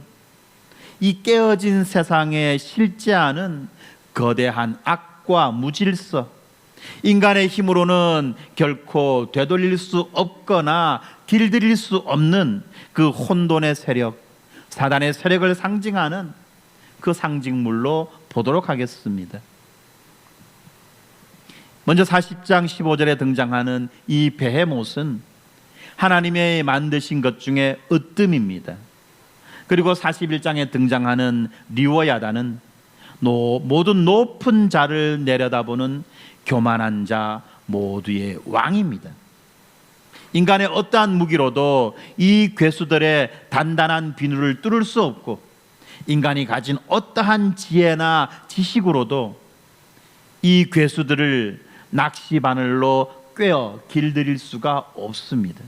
이 깨어진 세상에 실제하는 거대한 악과 무질서, 인간의 힘으로는 결코 되돌릴 수 없거나 길들일 수 없는 그 혼돈의 세력, 사단의 세력을 상징하는 그 상징물로 보도록 하겠습니다. 먼저 40장 15절에 등장하는 이 베헤못은 하나님의 만드신 것 중에 으뜸입니다. 그리고 41장에 등장하는 리워야단은 모든 높은 자를 내려다보는 교만한 자 모두의 왕입니다. 인간의 어떠한 무기로도 이 괴수들의 단단한 비늘을 뚫을 수 없고, 인간이 가진 어떠한 지혜나 지식으로도 이 괴수들을 낚시 바늘로 꿰어 길들일 수가 없습니다.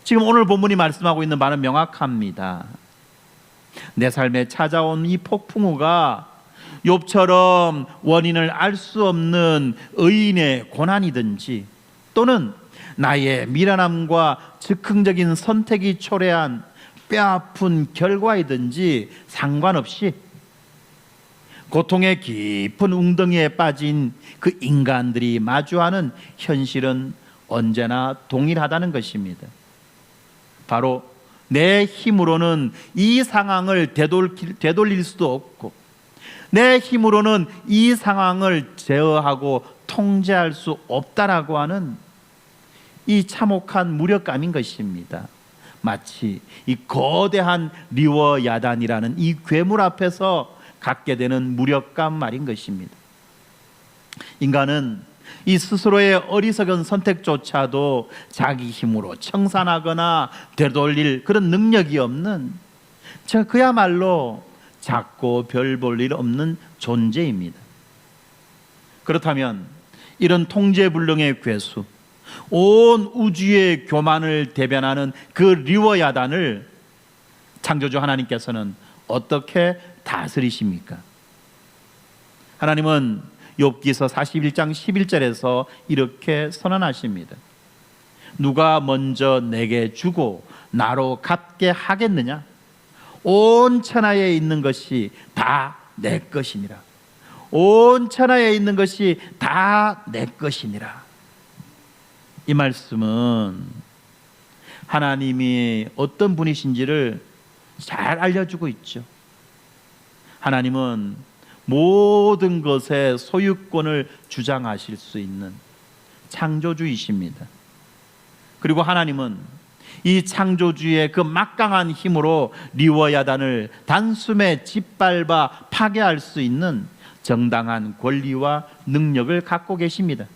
지금 오늘 본문이 말씀하고 있는 바는 명확합니다. 내 삶에 찾아온 이 폭풍우가 욥처럼 원인을 알 수 없는 의인의 고난이든지, 또는 나의 미련함과 즉흥적인 선택이 초래한 뼈아픈 결과이든지 상관없이 고통의 깊은 웅덩이에 빠진 그 인간들이 마주하는 현실은 언제나 동일하다는 것입니다. 바로 내 힘으로는 이 상황을 되돌릴 수도 없고, 내 힘으로는 이 상황을 제어하고 통제할 수 없다라고 하는 이 참혹한 무력감인 것입니다. 마치 이 거대한 리워야단이라는 이 괴물 앞에서 갖게 되는 무력감 말인 것입니다. 인간은 이 스스로의 어리석은 선택조차도 자기 힘으로 청산하거나 되돌릴 그런 능력이 없는, 그야말로 작고 별 볼 일 없는 존재입니다. 그렇다면 이런 통제불능의 괴수, 온 우주의 교만을 대변하는 그 리워야단을 창조주 하나님께서는 어떻게 다스리십니까? 하나님은 욥기서 41장 11절에서 이렇게 선언하십니다. 누가 먼저 내게 주고 나로 갚게 하겠느냐? 온 천하에 있는 것이 다 내 것이니라. 온 천하에 있는 것이 다 내 것이니라. 이 말씀은 하나님이 어떤 분이신지를 잘 알려주고 있죠. 하나님은 모든 것의 소유권을 주장하실 수 있는 창조주이십니다. 그리고 하나님은 이 창조주의 그 막강한 힘으로 리워야단을 단숨에 짓밟아 파괴할 수 있는 정당한 권리와 능력을 갖고 계십니다.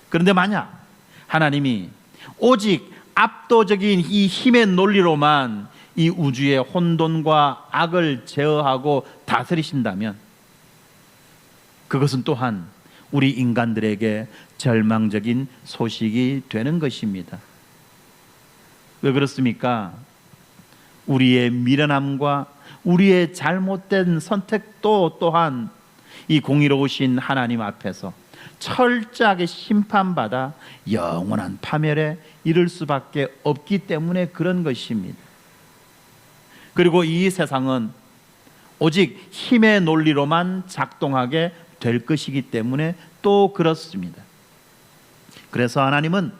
그런데 만약 하나님이 오직 압도적인 이 힘의 논리로만 이 우주의 혼돈과 악을 제어하고 다스리신다면, 그것은 또한 우리 인간들에게 절망적인 소식이 되는 것입니다. 왜 그렇습니까? 우리의 미련함과 우리의 잘못된 선택도 또한 이 공의로우신 하나님 앞에서 철저하게 심판받아 영원한 파멸에 이를 수밖에 없기 때문에 그런 것입니다. 그리고 이 세상은 오직 힘의 논리로만 작동하게 될 것이기 때문에 또 그렇습니다. 그래서 하나님은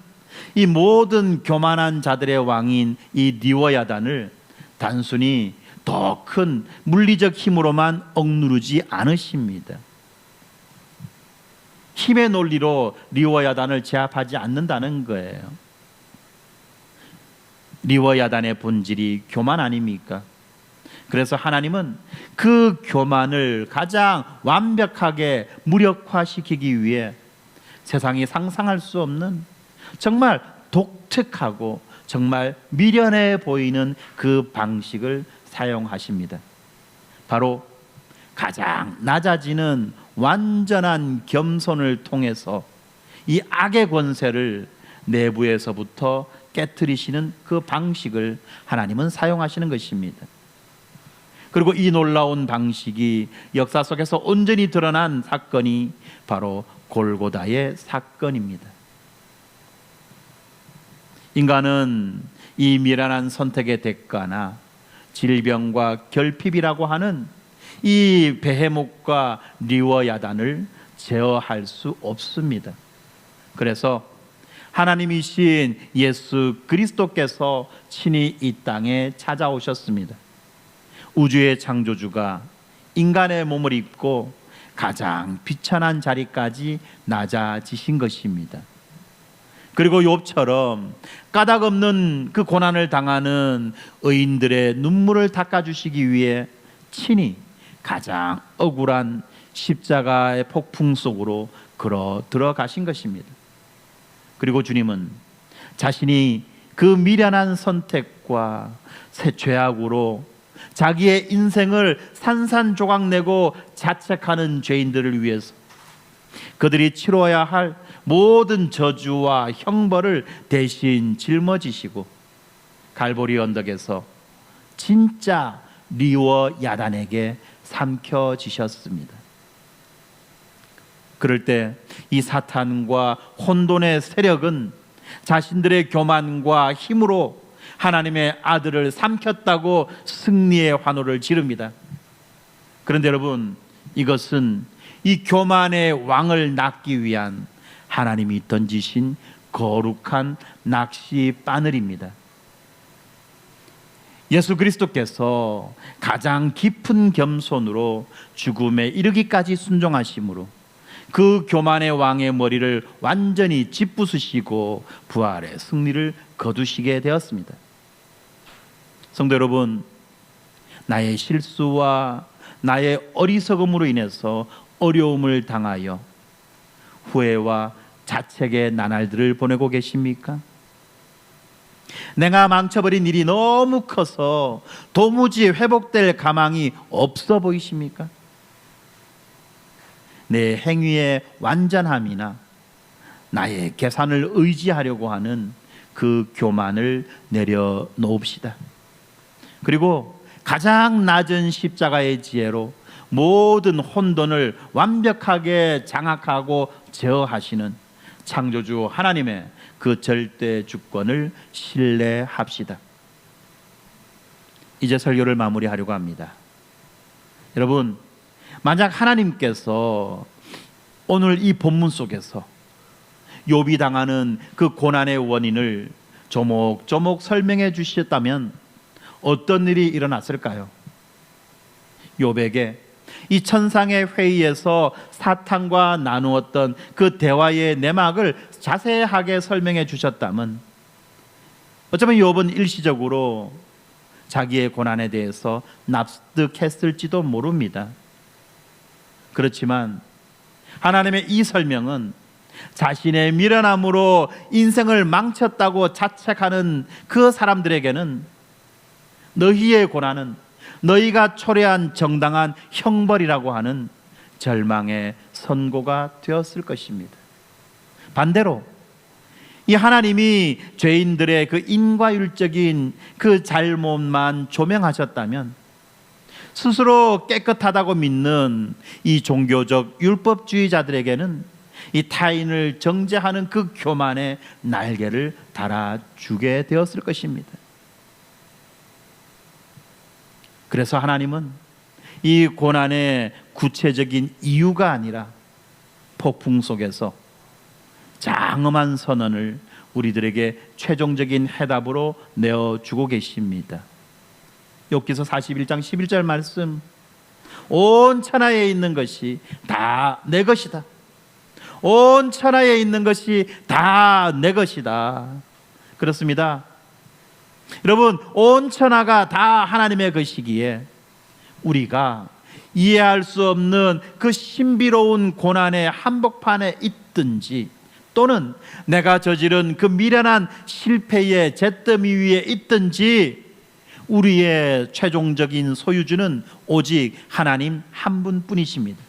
이 모든 교만한 자들의 왕인 이 니워야단을 단순히 더 큰 물리적 힘으로만 억누르지 않으십니다. 힘의 논리로 리워야단을 제압하지 않는다는 거예요. 리워야단의 본질이 교만 아닙니까? 그래서 하나님은 그 교만을 가장 완벽하게 무력화시키기 위해 세상이 상상할 수 없는 정말 독특하고 정말 미련해 보이는 그 방식을 사용하십니다. 바로 가장 낮아지는 완전한 겸손을 통해서 이 악의 권세를 내부에서부터 깨트리시는 그 방식을 하나님은 사용하시는 것입니다. 그리고 이 놀라운 방식이 역사 속에서 온전히 드러난 사건이 바로 골고다의 사건입니다. 인간은 이 미련한 선택의 대가나 질병과 결핍이라고 하는 이 베헤못과 리워야단을 제어할 수 없습니다. 그래서 하나님이신 예수 그리스도께서 친히 이 땅에 찾아오셨습니다. 우주의 창조주가 인간의 몸을 입고 가장 비천한 자리까지 낮아지신 것입니다. 그리고 욥처럼 까닭 없는 그 고난을 당하는 의인들의 눈물을 닦아주시기 위해 친히 가장 억울한 십자가의 폭풍 속으로 걸어 들어가신 것입니다. 그리고 주님은 자신이 그 미련한 선택과 새 죄악으로 자기의 인생을 산산조각 내고 자책하는 죄인들을 위해서 그들이 치러야 할 모든 저주와 형벌을 대신 짊어지시고 갈보리 언덕에서 진짜 리워 야단에게 삼켜지셨습니다. 그럴 때 이 사탄과 혼돈의 세력은 자신들의 교만과 힘으로 하나님의 아들을 삼켰다고 승리의 환호를 지릅니다. 그런데 여러분, 이것은 이 교만의 왕을 낳기 위한 하나님이 던지신 거룩한 낚시 바늘입니다. 예수 그리스도께서 가장 깊은 겸손으로 죽음에 이르기까지 순종하심으로 그 교만의 왕의 머리를 완전히 짓부수시고 부활의 승리를 거두시게 되었습니다. 성도 여러분, 나의 실수와 나의 어리석음으로 인해서 어려움을 당하여 후회와 자책의 나날들을 보내고 계십니까? 내가 망쳐버린 일이 너무 커서 도무지 회복될 가망이 없어 보이십니까? 내 행위의 완전함이나 나의 계산을 의지하려고 하는 그 교만을 내려놓읍시다. 그리고 가장 낮은 십자가의 지혜로 모든 혼돈을 완벽하게 장악하고 제어하시는 창조주 하나님의 그 절대 주권을 신뢰합시다. 이제 설교를 마무리하려고 합니다. 여러분, 만약 하나님께서 오늘 이 본문 속에서 욥이 당하는 그 고난의 원인을 조목조목 설명해 주셨다면 어떤 일이 일어났을까요? 욥에게 이 천상의 회의에서 사탄과 나누었던 그 대화의 내막을 자세하게 설명해 주셨다면 어쩌면 욥은 일시적으로 자기의 고난에 대해서 납득했을지도 모릅니다. 그렇지만 하나님의 이 설명은 자신의 미련함으로 인생을 망쳤다고 자책하는 그 사람들에게는 너희의 고난은 너희가 초래한 정당한 형벌이라고 하는 절망의 선고가 되었을 것입니다. 반대로 이 하나님이 죄인들의 그 인과율적인 그 잘못만 조명하셨다면 스스로 깨끗하다고 믿는 이 종교적 율법주의자들에게는 이 타인을 정죄하는 그 교만의 날개를 달아주게 되었을 것입니다. 그래서 하나님은 이 고난의 구체적인 이유가 아니라 폭풍 속에서 장엄한 선언을 우리들에게 최종적인 해답으로 내어주고 계십니다. 욥기서 41장 11절 말씀, 온 천하에 있는 것이 다 내 것이다. 온 천하에 있는 것이 다 내 것이다. 그렇습니다. 여러분, 온 천하가 다 하나님의 것이기에 우리가 이해할 수 없는 그 신비로운 고난의 한복판에 있든지, 또는 내가 저지른 그 미련한 실패의 잿더미 위에 있든지, 우리의 최종적인 소유주는 오직 하나님 한 분뿐이십니다.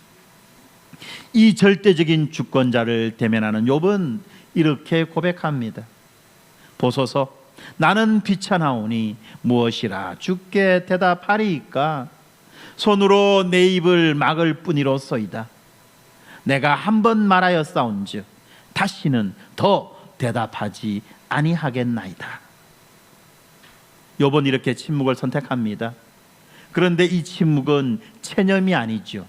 이 절대적인 주권자를 대면하는 욥은 이렇게 고백합니다. 보소서, 나는 비천하오니 무엇이라 주께 대답하리이까? 손으로 내 입을 막을 뿐이로소이다. 내가 한 번 말하였사온즉 다시는 더 대답하지 아니하겠나이다. 욥은 이렇게 침묵을 선택합니다. 그런데 이 침묵은 체념이 아니죠.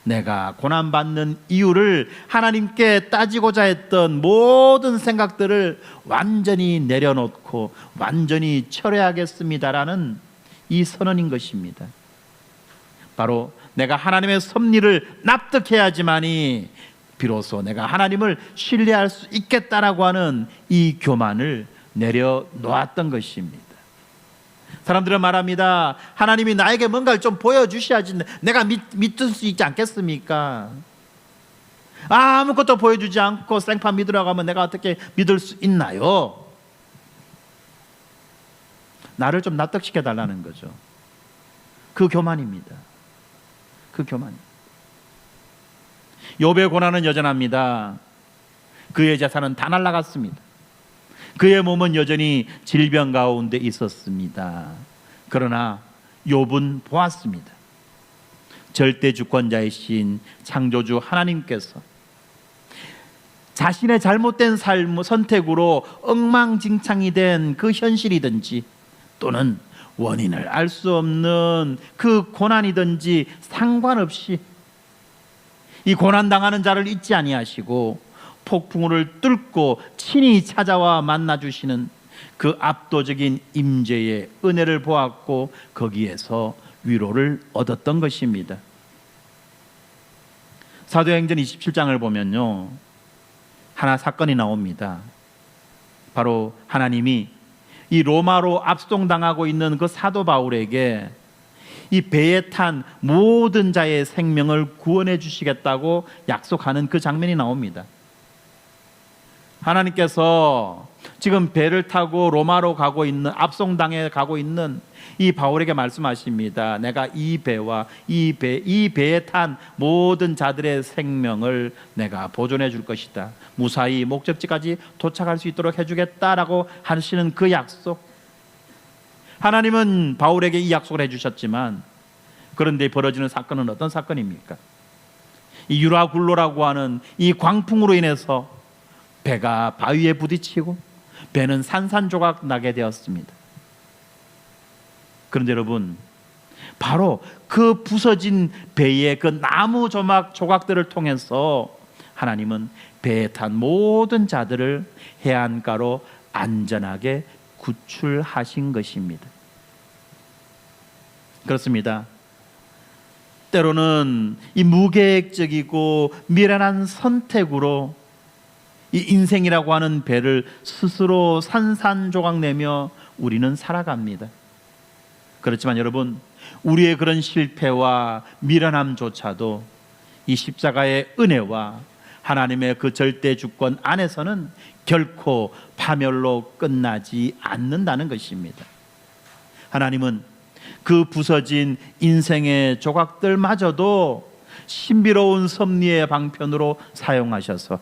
내가 고난받는 이유를 하나님께 따지고자 했던 모든 생각들을 완전히 내려놓고 완전히 철회하겠습니다라는 이 선언인 것입니다. 바로 내가 하나님의 섭리를 납득해야지만이 비로소 내가 하나님을 신뢰할 수 있겠다라고 하는 이 교만을 내려놓았던 것입니다. 사람들은 말합니다. 하나님이 나에게 뭔가를 좀 보여주셔야지 내가 믿을 수 있지 않겠습니까? 아무것도 보여주지 않고 생판 믿으라고 하면 내가 어떻게 믿을 수 있나요? 나를 좀 납득시켜 달라는 거죠. 그 교만입니다. 그 교만. 욥의 고난은 여전합니다. 그의 재산은 다 날아갔습니다. 그의 몸은 여전히 질병 가운데 있었습니다. 그러나 욥은 보았습니다. 절대 주권자이신 창조주 하나님께서 자신의 잘못된 삶 선택으로 엉망진창이 된 그 현실이든지, 또는 원인을 알 수 없는 그 고난이든지 상관없이 이 고난당하는 자를 잊지 아니하시고 폭풍우를 뚫고 친히 찾아와 만나주시는 그 압도적인 임재의 은혜를 보았고 거기에서 위로를 얻었던 것입니다. 사도행전 27장을 보면요, 하나 사건이 나옵니다. 바로 하나님이 이 로마로 압송당하고 있는 그 사도 바울에게 이 배에 탄 모든 자의 생명을 구원해 주시겠다고 약속하는 그 장면이 나옵니다. 하나님께서 지금 배를 타고 로마로 가고 있는, 압송당해 가고 있는 이 바울에게 말씀하십니다. 내가 이 배와 이 배에 탄 모든 자들의 생명을 내가 보존해 줄 것이다. 무사히 목적지까지 도착할 수 있도록 해주겠다라고 하시는 그 약속. 하나님은 바울에게 이 약속을 해주셨지만, 그런데 벌어지는 사건은 어떤 사건입니까? 이 유라굴로라고 하는 이 광풍으로 인해서 배가 바위에 부딪히고 배는 산산조각 나게 되었습니다. 그런데 여러분, 바로 그 부서진 배의 그 나무 조각들을 통해서 하나님은 배에 탄 모든 자들을 해안가로 안전하게 구출하신 것입니다. 그렇습니다. 때로는 이 무계획적이고 미련한 선택으로 이 인생이라고 하는 배를 스스로 산산조각 내며 우리는 살아갑니다. 그렇지만 여러분, 우리의 그런 실패와 미련함조차도 이 십자가의 은혜와 하나님의 그 절대 주권 안에서는 결코 파멸로 끝나지 않는다는 것입니다. 하나님은 그 부서진 인생의 조각들마저도 신비로운 섭리의 방편으로 사용하셔서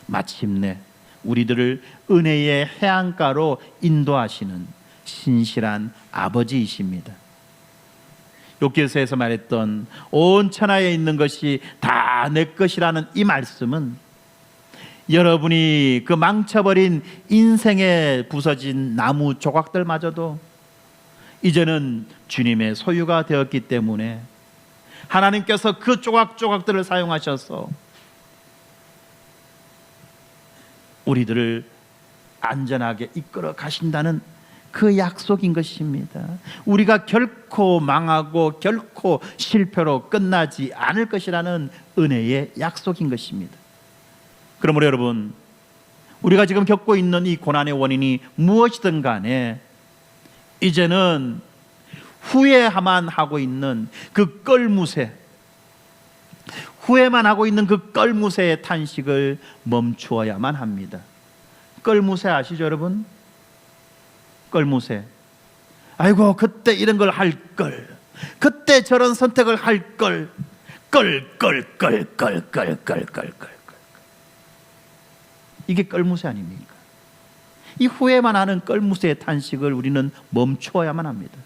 마침내 우리들을 은혜의 해안가로 인도하시는 신실한 아버지이십니다. 욥기서에서 말했던 온 천하에 있는 것이 다 내 것이라는 이 말씀은 여러분이 그 망쳐버린 인생에 부서진 나무 조각들마저도 이제는 주님의 소유가 되었기 때문에 하나님께서 그 조각조각들을 사용하셔서 우리들을 안전하게 이끌어 가신다는 그 약속인 것입니다. 우리가 결코 망하고 결코 실패로 끝나지 않을 것이라는 은혜의 약속인 것입니다. 그러므로 여러분, 우리가 지금 겪고 있는 이 고난의 원인이 무엇이든 간에 이제는 후회만 하고 있는 그 껄무새, 후회만 하고 있는 그 껄무새의 탄식을 멈추어야만 합니다. 껄무새 아시죠, 여러분? 껄무새. 아이고, 그때 이런 걸 할 걸, 그때 저런 선택을 할 걸, 껄. 이게 껄무새 아닙니까? 이 후회만 하는 껄무새의 탄식을 우리는 멈추어야만 합니다.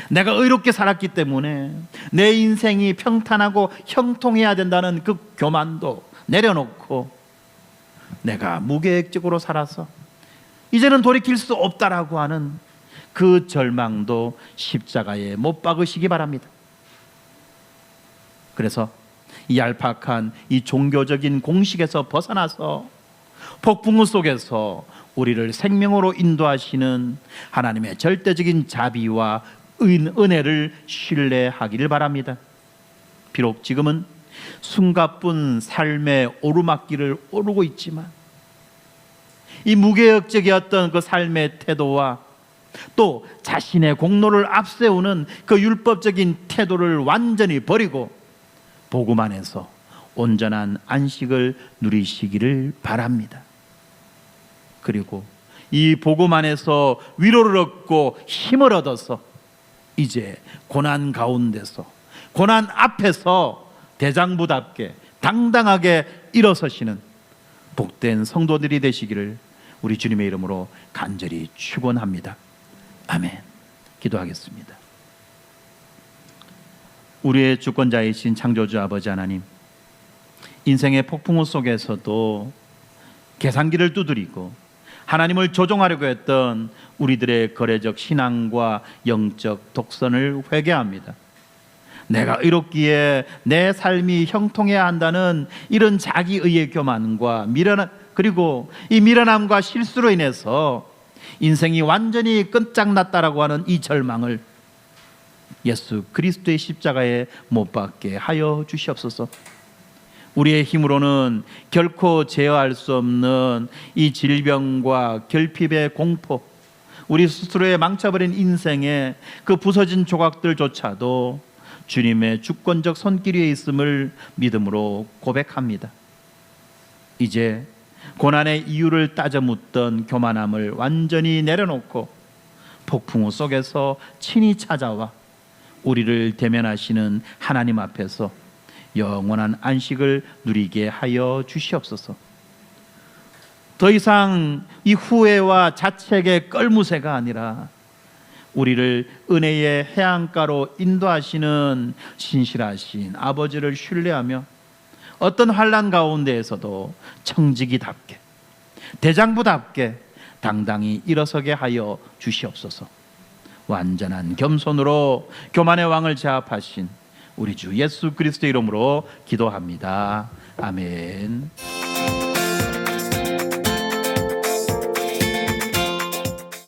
내가 의롭게 살았기 때문에 내 인생이 평탄하고 형통해야 된다는 그 교만도 내려놓고 내가 무계획적으로 살아서 이제는 돌이킬 수 없다라고 하는 그 절망도 십자가에 못 박으시기 바랍니다. 그래서 이 얄팍한 이 종교적인 공식에서 벗어나서 폭풍우 속에서 우리를 생명으로 인도하시는 하나님의 절대적인 자비와 은혜를 신뢰하기를 바랍니다. 비록 지금은 숨가쁜 삶의 오르막길을 오르고 있지만 이 무계획적이었던 그 삶의 태도와 또 자신의 공로를 앞세우는 그 율법적인 태도를 완전히 버리고 복음 안에서 온전한 안식을 누리시기를 바랍니다. 그리고 이 복음 안에서 위로를 얻고 힘을 얻어서 이제 고난 가운데서, 고난 앞에서 대장부답게 당당하게 일어서시는 복된 성도들이 되시기를 우리 주님의 이름으로 간절히 축원합니다. 아멘. 기도하겠습니다. 우리의 주권자이신 창조주 아버지 하나님, 인생의 폭풍우 속에서도 계산기를 두드리고 하나님을 조종하려고 했던 우리들의 거래적 신앙과 영적 독선을 회개합니다. 내가 의롭기에 내 삶이 형통해야 한다는 이런 자기의의 교만과 미련함, 그리고 이 미련함과 실수로 인해서 인생이 완전히 끝장났다라고 하는 이 절망을 예수 그리스도의 십자가에 못 박게 하여 주시옵소서. 우리의 힘으로는 결코 제어할 수 없는 이 질병과 결핍의 공포, 우리 스스로의 망쳐버린 인생의 그 부서진 조각들조차도 주님의 주권적 손길 위에 있음을 믿음으로 고백합니다. 이제 고난의 이유를 따져 묻던 교만함을 완전히 내려놓고 폭풍우 속에서 친히 찾아와 우리를 대면하시는 하나님 앞에서 영원한 안식을 누리게 하여 주시옵소서. 더 이상 이 후회와 자책의 껄무새가 아니라 우리를 은혜의 해안가로 인도하시는 신실하신 아버지를 신뢰하며 어떤 환난 가운데에서도 청지기답게, 대장부답게 당당히 일어서게 하여 주시옵소서. 완전한 겸손으로 교만의 왕을 제압하신 우리 주 예수 그리스도의 이름으로 기도합니다. 아멘.